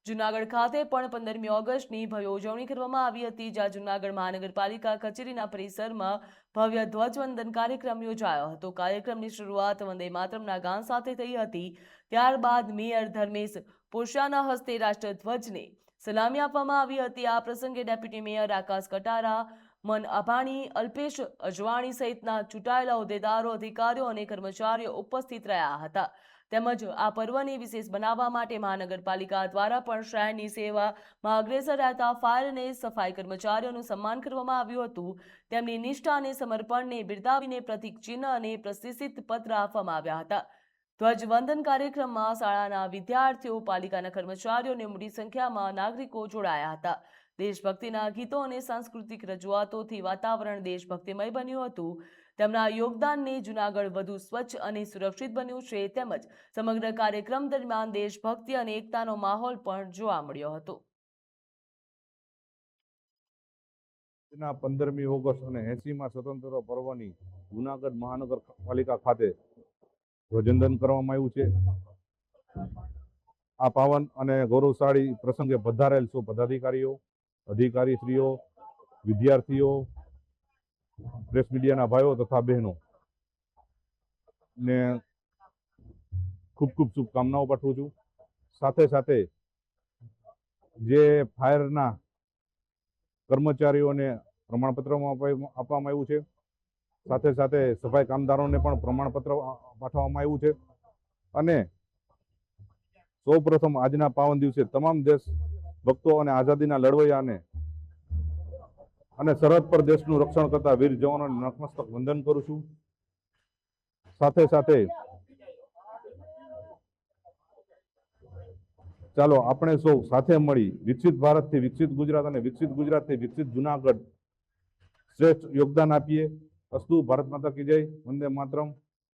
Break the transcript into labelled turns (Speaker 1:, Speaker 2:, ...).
Speaker 1: જૂનાગઢ ખાતે પણ 15મી ઓગસ્ટની ભવ્ય ઉજવણી કરવામાં આવી હતી, જ્યાં જૂનાગઢ મહાનગરપાલિકા કચેરીના પરિસરમાં ભવ્ય ધ્વજવંદન કાર્યક્રમ યોજાયો હતો। કાર્યક્રમની શરૂઆત વંદે માતરમના ગાન સાથે થઈ હતી। ત્યારબાદ મેયર ધર્મેશ પોશિયાના હસ્તે રાષ્ટ્રધ્વજને સલામી આપવામાં આવી હતી। આ પ્રસંગે ડેપ્યુટી મેયર આકાશ કટારા, મન અભાણી, અલ્પેશ અજવાણી સહિતના ચૂંટાયેલા હોદ્દેદારો, અધિકારીઓ અને કર્મચારીઓ ઉપસ્થિત રહ્યા હતા। તેમજ આ પર્વને વિશેષ બનાવવા માટે મહાનગરપાલિકા દ્વારા પણ શહેરની સેવામાં અગ્રેસર રહેતા ફાયર અને સફાઈ કર્મચારીઓનું સન્માન કરવામાં આવ્યું હતું। તેમની નિષ્ઠા અને સમર્પણને બિરદાવીને પ્રતીક ચિહ્ન અને પ્રશસ્તિ પત્ર આપવામાં આવ્યા હતા। ધ્વજવંદન કાર્યક્રમમાં શાળાના વિદ્યાર્થીઓ, પાલિકાના કર્મચારીઓ અને મોટી સંખ્યામાં નાગરિકો જોડાયા હતા। દેશભક્તિના ગીતો અને સાંસ્કૃતિક રજૂઆતોથી વાતાવરણ દેશભક્તિમય બન્યું હતું। તેમના યોગદાનને જૂનાગઢ વધુ સ્વચ્છ અને સુરક્ષિત બન્યું છે। તેમજ સમગ્ર કાર્યક્રમ દરમિયાન દેશભક્તિ અને એકતાનો માહોલ પણ જોવા મળ્યો હતો।
Speaker 2: 15મી ઓગસ્ટ અને 80મા સ્વતંત્ર પર્વની જૂનાગઢ મહાનગરપાલિકા ખાતે ધ્વજવંદન કરવામાં આવ્યું છે। આ પાવન અને ગૌરવશાળી પ્રસંગે પધારેલ સૌ પદાધિકારીઓ, અધિકારીશ્રીઓ, વિદ્યાર્થીઓ, પ્રેસ મીડિયાના ભાઈઓ તથા બહેનો ને ખૂબ ખૂબ શુભકામનાઓ પાઠવું છું। સાથે સાથે જે ફાયરના કર્મચારીઓને પ્રમાણપત્ર આપવામાં આવ્યું છે, સાથે સાથે સફાઈ કામદારોને પણ પ્રમાણપત્ર પાઠવવામાં આવ્યું છે। અને સૌપ્રથમ આજના પાવન દિવસે તમામ દેશ ભક્તો અને આઝાદીના લડવૈયાને અને સરહદ પર દેશનું રક્ષણ કરતા વીર જવાનોને નતમસ્તક વંદન કરું છું। સાથે સાથે ચાલો આપણે સૌ સાથે મળી વિકસિત ભારતથી વિકસિત ગુજરાત અને વિકસિત ગુજરાતથી વિકસિત જૂનાગઢ શ્રેષ્ઠ યોગદાન આપીએ। અસ્તુ, ભારત માતા કી જય, વંદે માતરમ।